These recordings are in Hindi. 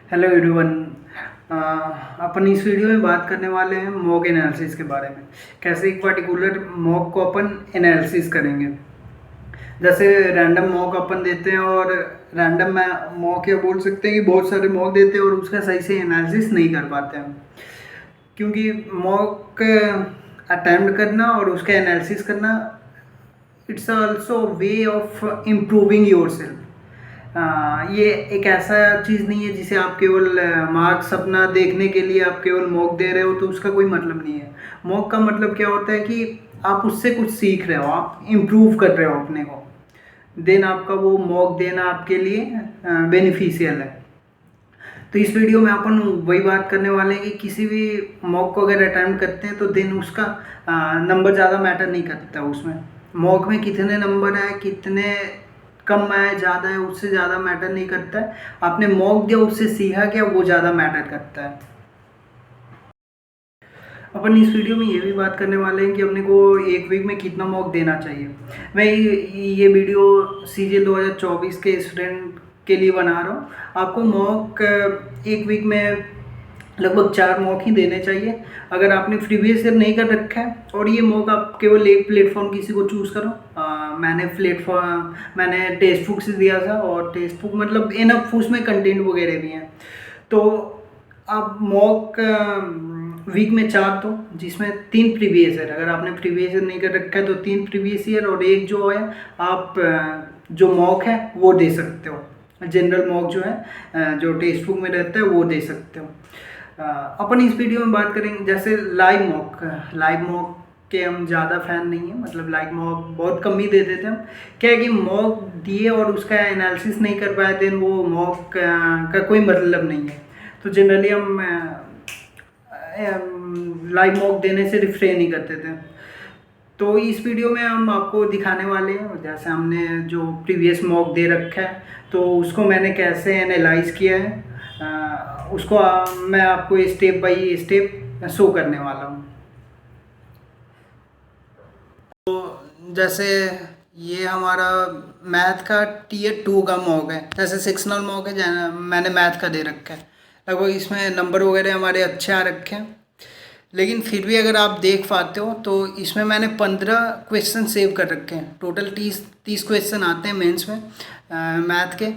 Hello everyone. अपन इस वीडियो में बात करने वाले हैं मॉक एनालिसिस के बारे में। कैसे एक पर्टिकुलर मॉक को अपन एनालिसिस करेंगे। जैसे रैंडम मॉक अपन देते हैं और रैंडम मॉक या बोल सकते हैं कि बहुत सारे मॉक देते हैं और उसका सही से एनालिसिस नहीं कर पाते हैं। क्योंकि मॉक अटेम्प्ट करना और उसका एनालिसिस करना, it's also way of improving your self. ये एक ऐसा चीज़ नहीं है जिसे आप केवल मार्क्स अपना देखने के लिए आप केवल मॉक दे रहे हो, तो उसका कोई मतलब नहीं है। मॉक का मतलब क्या होता है कि आप उससे कुछ सीख रहे हो, आप इम्प्रूव कर रहे हो अपने को। देन आपका वो मॉक देना आपके लिए बेनिफिशियल है। तो इस वीडियो में अपन वही बात करने वाले हैं कि किसी भी मॉक को अगर अटेम्प्ट करते हैं तो देन उसका नंबर ज़्यादा मैटर नहीं करता। उसमें मॉक में कितने नंबर है, कितने कम है, ज़्यादा है, उससे ज़्यादा मैटर नहीं करता है। आपने मॉक दिया, उससे सीखा क्या, वो ज़्यादा मैटर करता है। अपन इस वीडियो में ये भी बात करने वाले हैं कि अपने को एक वीक में कितना मॉक देना चाहिए। मैं ये वीडियो सीजे 2024 के स्टूडेंट के लिए बना रहा हूँ। आपको मॉक एक वीक में लगभग 4 मॉक ही देने चाहिए। अगर आपने प्रीवियस ईयर नहीं कर रखा है और ये मॉक आप केवल एक प्लेटफॉर्म किसी को चूज़ करो। मैंने टेक्स्ट बुक से दिया था और टेक्स्ट बुक मतलब इनफ उसमें कंटेंट वगैरह भी हैं। तो आप मॉक वीक में 4 दो, जिसमें 3 प्रीवियस ईयर। अगर आपने प्रीवियस ईयर नहीं कर रखा है तो 3 प्रीवियस ईयर और एक जो है आप जो मॉक है वो दे सकते हो। जनरल मॉक जो है जो टेक्स्ट बुक में रहता है वो दे सकते हो। अपन इस वीडियो में बात करेंगे जैसे लाइव मॉक के हम ज़्यादा फ़ैन नहीं है, मतलब लाइव मॉक बहुत कम ही दे देते हैं हम। क्या है कि मॉक दिए और उसका एनालिसिस नहीं कर पाए, देन वो मॉक का कोई मतलब नहीं है। तो जनरली हम लाइव मॉक देने से रिफ्रेन ही करते थे। तो इस वीडियो में हम आपको दिखाने वाले हैं जैसे हमने जो प्रीवियस मॉक दे रखा है तो उसको मैंने कैसे एनालाइज किया है, उसको मैं आपको स्टेप बाय स्टेप शो करने वाला हूँ। तो जैसे ये हमारा मैथ का टीयर 2 का मॉक है। जैसे सेक्शनल मॉक है, मैंने मैथ का दे रखा है। लगभग इसमें नंबर वगैरह हमारे अच्छे आ रखे हैं, लेकिन फिर भी अगर आप देख पाते हो तो इसमें मैंने 15 क्वेश्चन सेव कर रखे हैं। टोटल 30 क्वेश्चन आते हैं मेंस में मैथ के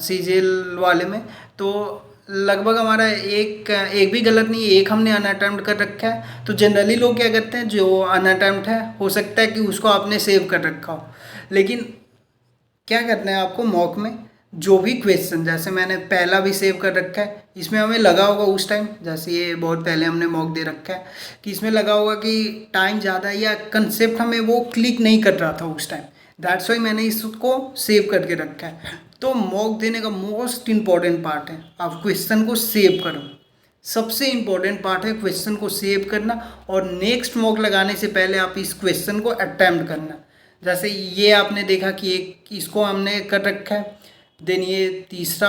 सीजीएल वाले में। तो लगभग हमारा एक भी गलत नहीं है, एक हमने अनअटेम्प्ट कर रखा है। तो जनरली लोग क्या करते हैं, जो अनअटेम्प्ट है हो सकता है कि उसको आपने सेव कर रखा हो, लेकिन क्या करना है आपको मॉक में जो भी क्वेश्चन, जैसे मैंने पहला भी सेव कर रखा है, इसमें हमें लगा होगा उस टाइम, जैसे ये बहुत पहले हमने मॉक दे रखा है कि इसमें लगा होगा कि टाइम ज़्यादा है या कंसेप्ट हमें वो क्लिक नहीं कर रहा था उस टाइम, दैट्स वाई मैंने इसको सेव करके रखा है। तो मॉक देने का मोस्ट इम्पॉर्टेंट पार्ट है आप क्वेश्चन को सेव करो। सबसे इम्पॉर्टेंट पार्ट है क्वेश्चन को सेव करना और नेक्स्ट मॉक लगाने से पहले आप इस क्वेश्चन को अटेम्प्ट करना। जैसे ये आपने देखा कि एक इसको हमने कर रखा है, देन ये तीसरा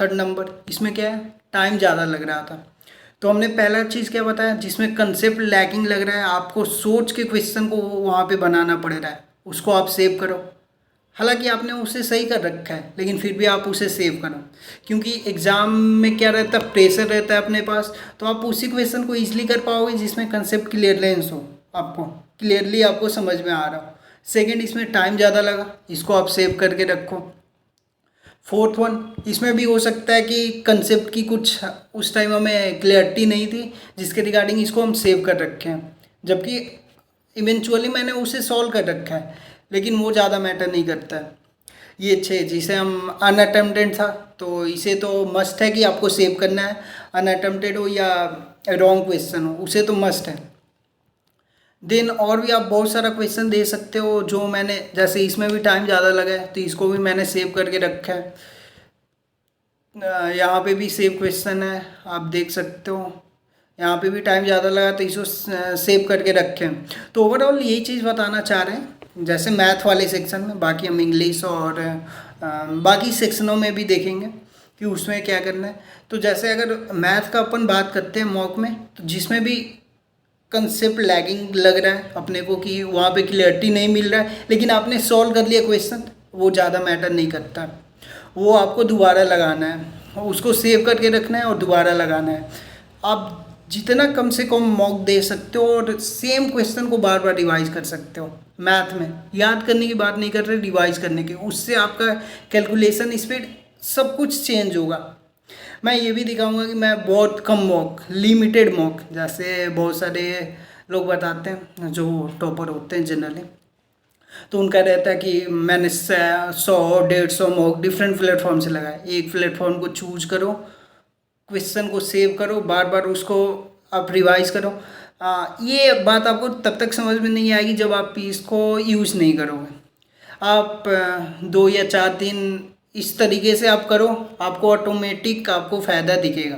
थर्ड नंबर, इसमें क्या है टाइम ज़्यादा लग रहा था। तो हमने पहला चीज़ क्या बताया, जिसमें कंसेप्ट लैकिंग लग रहा है, आपको सोच के क्वेश्चन को वहाँ पे बनाना पड़ रहा है, उसको आप सेव करो। हालांकि आपने उसे सही कर रखा है लेकिन फिर भी आप उसे सेव करो, क्योंकि एग्ज़ाम में क्या रहता है, प्रेशर रहता है अपने पास। तो आप उसी क्वेश्चन को ईजिली कर पाओगे जिसमें कंसेप्ट क्लियरलेंस हो, आपको क्लियरली आपको समझ में आ रहा हो। सेकंड, इसमें टाइम ज़्यादा लगा, इसको आप सेव करके रखो। फोर्थ वन, इसमें भी हो सकता है कि कंसेप्ट की कुछ उस टाइम हमें क्लियरिटी नहीं थी जिसके रिगार्डिंग इसको हम सेव कर रखे हैं, जबकि इवेंचुअली मैंने उसे सॉल्व कर रखा है, लेकिन वो ज़्यादा मैटर नहीं करता है। ये 6 जिसे हम अनअटेम्प्टेड था, तो इसे तो मस्ट है कि आपको सेव करना है, अनअटेम्प्टेड हो या रॉन्ग क्वेश्चन हो उसे तो मस्ट है। देन और भी आप बहुत सारा क्वेश्चन दे सकते हो जो मैंने, जैसे इसमें भी टाइम ज़्यादा लगा है तो इसको भी मैंने सेव करके रखा है। यहाँ पे भी सेव क्वेश्चन है, आप देख सकते हो। यहाँ पे भी टाइम ज़्यादा लगा तो इसको सेव करके रखें। तो ओवरऑल यही चीज़ बताना चाह रहे हैं जैसे मैथ वाले सेक्शन में। बाकी हम इंग्लिश और बाकी सेक्शनों में भी देखेंगे कि उसमें क्या करना है। तो जैसे अगर मैथ का अपन बात करते हैं मॉक में, तो जिसमें भी कंसेप्ट लैगिंग लग रहा है अपने को कि वहाँ पे क्लियरिटी नहीं मिल रहा है, लेकिन आपने सॉल्व कर लिया क्वेश्चन, वो ज़्यादा मैटर नहीं करता, वो आपको दोबारा लगाना है। उसको सेव करके रखना है और दोबारा लगाना है। आप जितना कम से कम मॉक दे सकते हो और सेम क्वेश्चन को बार बार रिवाइज कर सकते हो। मैथ में याद करने की बात नहीं कर रहे, रिवाइज करने की, उससे आपका कैलकुलेशन स्पीड सब कुछ चेंज होगा। मैं ये भी दिखाऊंगा कि मैं बहुत कम मॉक, लिमिटेड मॉक, जैसे बहुत सारे लोग बताते हैं जो टॉपर होते हैं जनरली, तो उनका रहता है कि मैंने 100-150 मॉक डिफरेंट प्लेटफॉर्म से लगाए। एक प्लेटफॉर्म को चूज करो, क्वेश्चन को सेव करो, बार बार उसको आप रिवाइज करो। ये बात आपको तब तक समझ में नहीं आएगी जब आप इसको यूज़ नहीं करोगे। आप 2 या 4 दिन इस तरीके से आप करो, आपको ऑटोमेटिक आपको फ़ायदा दिखेगा।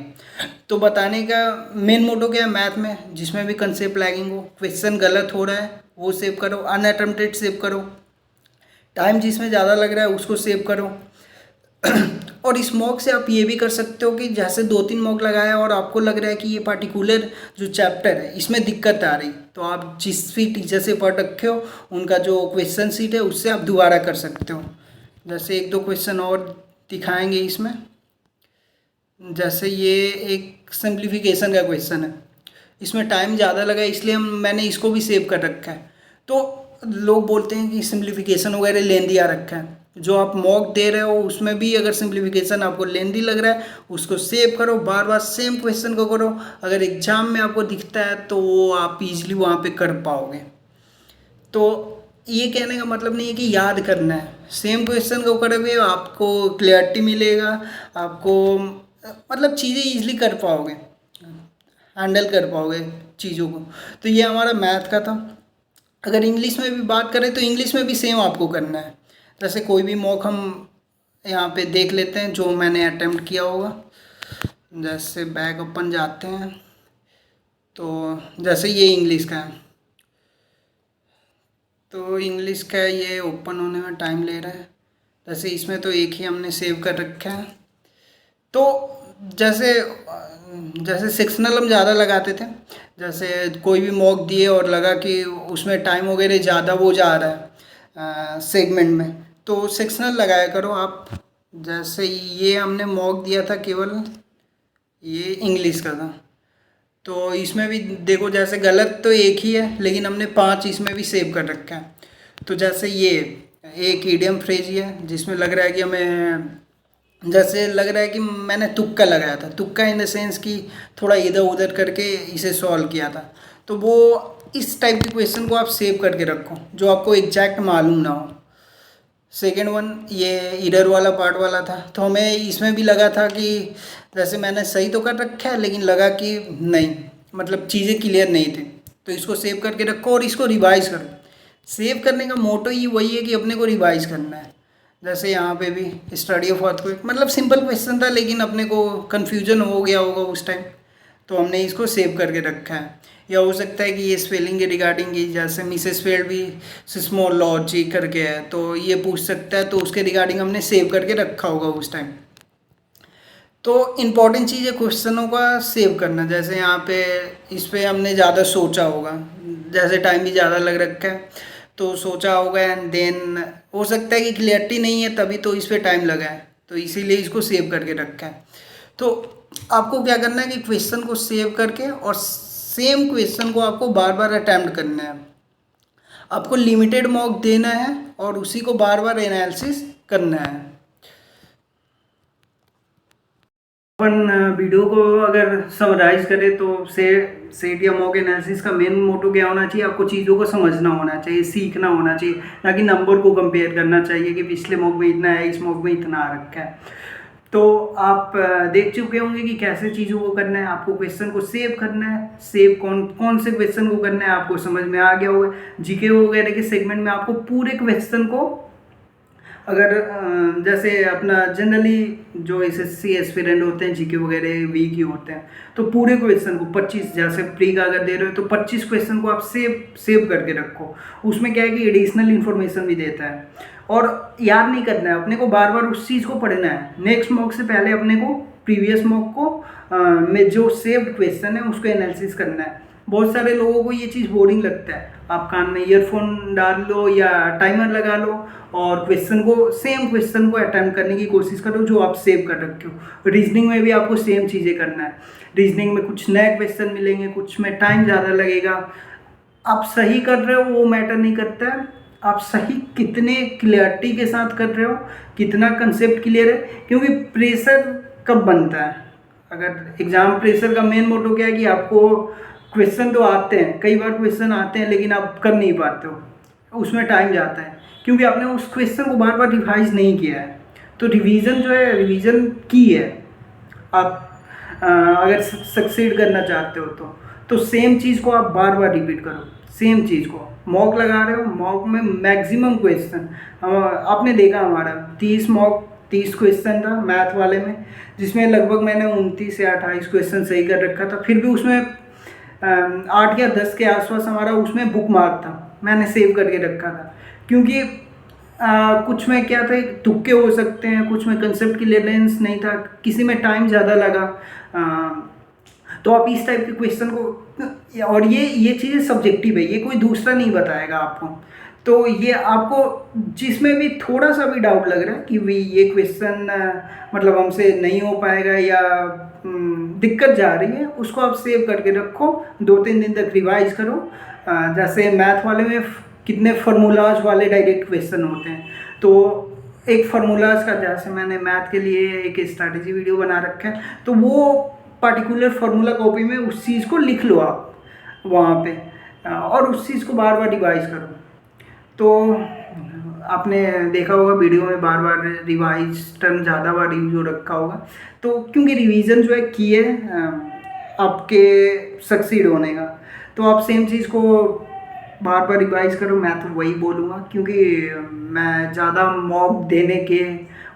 तो बताने का मेन मोटो क्या है मैथ में, जिसमें भी कंसेप्ट लैगिंग हो, क्वेश्चन गलत हो रहा है वो सेव करो, अनअटेम्प्टेड सेव करो, टाइम जिसमें ज़्यादा लग रहा है उसको सेव करो। और इस मॉक से आप ये भी कर सकते हो कि जैसे 2-3 मॉक लगाया और आपको लग रहा है कि ये पार्टिकुलर जो चैप्टर है इसमें दिक्कत आ रही, तो आप जिस भी टीचर से पढ़ रखे हो उनका जो क्वेश्चन सीट है उससे आप दोबारा कर सकते हो। जैसे 1-2 क्वेश्चन और दिखाएंगे इसमें। जैसे ये एक सिंप्लीफिकेशन का क्वेश्चन है, इसमें टाइम ज़्यादा लगा इसलिए मैंने इसको भी सेव कर रखा है। तो लोग बोलते हैं कि सिंप्लीफिकेशन वगैरह लेंदी आ रखा है, जो आप मॉक दे रहे हो उसमें भी अगर सिंप्लीफिकेशन आपको लेंदी लग रहा है उसको सेव करो, बार बार सेम क्वेश्चन को करो। अगर एग्जाम में आपको दिखता है तो वो आप इजीली वहाँ पे कर पाओगे। तो ये कहने का मतलब नहीं है कि याद करना है, सेम क्वेश्चन को करोगे आपको क्लियरिटी मिलेगा, आपको मतलब चीज़ें ईजिली कर पाओगे, हैंडल कर पाओगे चीज़ों को। तो ये हमारा मैथ का था। अगर इंग्लिश में भी बात करें तो इंग्लिश में भी सेम आपको करना है। जैसे कोई भी मॉक हम यहाँ पे देख लेते हैं जो मैंने अटेम्प्ट किया होगा। जैसे बैक ओपन जाते हैं तो जैसे ये इंग्लिश का है, तो इंग्लिश का ये ओपन होने में टाइम ले रहा है। जैसे इसमें तो एक ही हमने सेव कर रखा है। तो जैसे जैसे सेक्शनल हम ज़्यादा लगाते थे, जैसे कोई भी मॉक दिए और लगा कि उसमें टाइम वगैरह ज़्यादा वो जा रहा है सेगमेंट में, तो सेक्शनल लगाया करो आप। जैसे ये हमने मॉक दिया था केवल, ये इंग्लिश का था, तो इसमें भी देखो जैसे गलत तो एक ही है लेकिन हमने 5 इसमें भी सेव कर रखा है। तो जैसे ये एक ईडियम फ्रेज ही है जिसमें लग रहा है कि हमें, जैसे लग रहा है कि मैंने तुक्का लगाया था, तुक्का इन द सेंस कि थोड़ा इधर उधर करके इसे सॉल्व किया था। तो वो इस टाइप के क्वेश्चन को आप सेव करके रखो जो आपको एग्जैक्ट मालूम ना हो। सेकेंड वन ये इधर वाला पार्ट वाला था, तो हमें इसमें भी लगा था कि जैसे मैंने सही तो कर रखा है लेकिन लगा कि नहीं, मतलब चीज़ें क्लियर नहीं थी, तो इसको सेव करके रखो और इसको रिवाइज करो। सेव करने का मोटो ही वही है कि अपने को रिवाइज करना है। जैसे यहाँ पे भी स्टडी ऑफ अर्थक्वेक, मतलब सिंपल क्वेश्चन था लेकिन अपने को कन्फ्यूजन हो गया होगा उस टाइम, तो हमने इसको सेव करके रखा है। या हो सकता है कि ये स्पेलिंग के रिगार्डिंग ही, जैसे मिसेस फेल्ड भी सिस्मोलॉजी करके है तो ये पूछ सकता है, तो उसके रिगार्डिंग हमने सेव करके रखा होगा उस टाइम। तो इम्पॉर्टेंट चीज़ है क्वेश्चनों का सेव करना। जैसे यहाँ पे इस पर हमने ज़्यादा सोचा होगा, जैसे टाइम भी ज़्यादा लग रखा है तो सोचा होगा, एंड देन हो सकता है कि क्लियरिटी नहीं है तभी तो इस पर टाइम लगा है, तो इसीलिए इसको सेव करके रखा है। तो आपको क्या करना है कि क्वेश्चन को सेव करके और सेम क्वेश्चन को आपको बार बार अटैम्प्ट करना है। आपको लिमिटेड मॉक देना है और उसी को बार बार एनालिसिस करना है। अपन वीडियो को अगर समराइज करें तो सेट या मॉक एनालिसिस का मेन मोटो क्या होना चाहिए, आपको चीज़ों को समझना होना चाहिए, सीखना होना चाहिए, ना कि नंबर को कंपेयर करना चाहिए कि पिछले मॉक में इतना है इस मॉक में इतना आ रखा है। तो आप देख चुके होंगे कि कैसे चीज़ों को करना है। आपको क्वेश्चन को सेव करना है, सेव कौन से क्वेश्चन को करना है आपको समझ में आ गया होगा। जीके वगैरह के सेगमेंट में आपको पूरे क्वेश्चन को, अगर जैसे अपना जनरली जो एसएससी एस्पिरेंट होते हैं जीके वगैरह वीक ही होते हैं, तो पूरे क्वेश्चन को 25, जैसे प्री का अगर दे रहे हो तो 25 क्वेश्चन को आप सेव करके रखो। उसमें क्या है कि एडिशनल इन्फॉर्मेशन भी देता है और याद नहीं करना है, अपने को बार बार उस चीज़ को पढ़ना है। नेक्स्ट मॉक से पहले अपने को प्रीवियस मॉक को में जो सेव्ड क्वेश्चन है उसको एनालिसिस करना है। बहुत सारे लोगों को ये चीज़ बोरिंग लगता है, आप कान में ईयरफोन डाल लो या टाइमर लगा लो और सेम क्वेश्चन को अटेम्प्ट करने की कोशिश करो जो आप सेव कर रखे हो। रीजनिंग में भी आपको सेम चीज़ें करना है। रीजनिंग में कुछ नए क्वेश्चन मिलेंगे, कुछ में टाइम ज़्यादा लगेगा। आप सही कर रहे हो वो मैटर नहीं करता है, आप सही कितने क्लियरिटी के साथ कर रहे हो, कितना कंसेप्ट क्लियर है। क्योंकि प्रेशर कब बनता है, अगर एग्ज़ाम प्रेशर का मेन मोटो क्या है कि आपको क्वेश्चन तो आते हैं, कई बार क्वेश्चन आते हैं लेकिन आप कर नहीं पाते हो, उसमें टाइम जाता है क्योंकि आपने उस क्वेश्चन को बार बार रिवाइज नहीं किया है। तो रिवीजन जो है, रिवीजन की है। आप अगर सक्सीड करना चाहते हो तो सेम चीज़ को आप बार बार रिपीट करो। सेम चीज़ को मॉक लगा रहे हो, मॉक में मैक्सिमम क्वेश्चन आपने देखा, हमारा 30 क्वेश्चन था मैथ वाले में, जिसमें लगभग मैंने 29 या 28 क्वेश्चन सही कर रखा था। फिर भी उसमें 8 या 10 के आसपास हमारा उसमें बुक मार्क था, मैंने सेव करके रखा था। क्योंकि कुछ में क्या था, तुक्के हो सकते हैं, कुछ में कंसेप्ट क्लियरेंस नहीं था, किसी में टाइम ज़्यादा लगा। तो आप इस टाइप के क्वेश्चन को, और ये चीज़ें सब्जेक्टिव है, ये कोई दूसरा नहीं बताएगा आपको। तो ये आपको जिसमें भी थोड़ा सा भी डाउट लग रहा है कि भी ये क्वेश्चन मतलब हमसे नहीं हो पाएगा या दिक्कत जा रही है, उसको आप सेव करके रखो, 2-3 दिन तक रिवाइज करो। जैसे मैथ वाले में कितने फार्मूलाज वाले डायरेक्ट क्वेश्चन होते हैं, तो एक फार्मूलाज का, जैसे मैंने मैथ के लिए एक स्ट्रैटेजी वीडियो बना रखा है, तो वो पर्टिकुलर फार्मूला कॉपी में उस चीज़ को लिख लो आप वहाँ पे, और उस चीज़ को बार बार रिवाइज करो। तो आपने देखा होगा वीडियो में बार बार रिवाइज टर्म ज़्यादा बार यूज हो रखा होगा, तो क्योंकि रिवीजन जो है की है आपके सक्सीड होने का। तो आप सेम चीज़ को बार बार रिवाइज करो, मैं तो वही बोलूँगा, क्योंकि मैं ज़्यादा मॉक देने के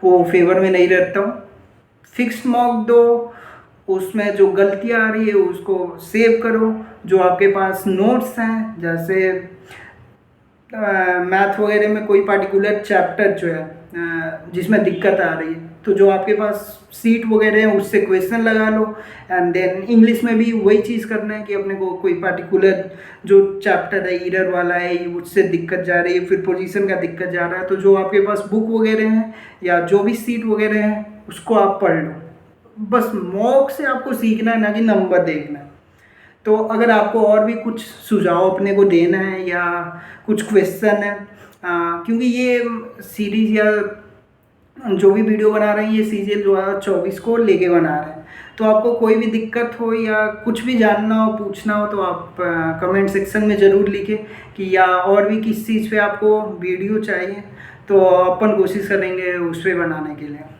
वो फेवर में नहीं रहता हूँ। फिक्स्ड मॉक दो, उसमें जो गलतियाँ आ रही है उसको सेव करो। जो आपके पास नोट्स हैं, जैसे मैथ वगैरह में कोई पार्टिकुलर चैप्टर जो है जिसमें दिक्कत आ रही है, तो जो आपके पास सीट वगैरह है उससे क्वेश्चन लगा लो। एंड देन इंग्लिश में भी वही चीज़ करना है कि अपने को कोई पार्टिकुलर जो चैप्टर है एरर वाला है, उससे दिक्कत जा रही है, फिर पोजीशन का दिक्कत जा रहा है, तो जो आपके पास बुक वगैरह है या जो भी सीट वगैरह है उसको आप पढ़ लो। बस मॉक से आपको सीखना है, ना कि नंबर देखना है। तो अगर आपको और भी कुछ सुझाव अपने को देना है या कुछ क्वेश्चन है, क्योंकि ये सीरीज़ या जो भी वीडियो बना रहे हैं ये सीरियल 2024 को लेके बना रहे हैं, तो आपको कोई भी दिक्कत हो या कुछ भी जानना हो, पूछना हो, तो आप कमेंट सेक्शन में ज़रूर लिखें कि या और भी किस चीज़ पे आपको वीडियो चाहिए, तो अपन कोशिश करेंगे उस पर बनाने के लिए।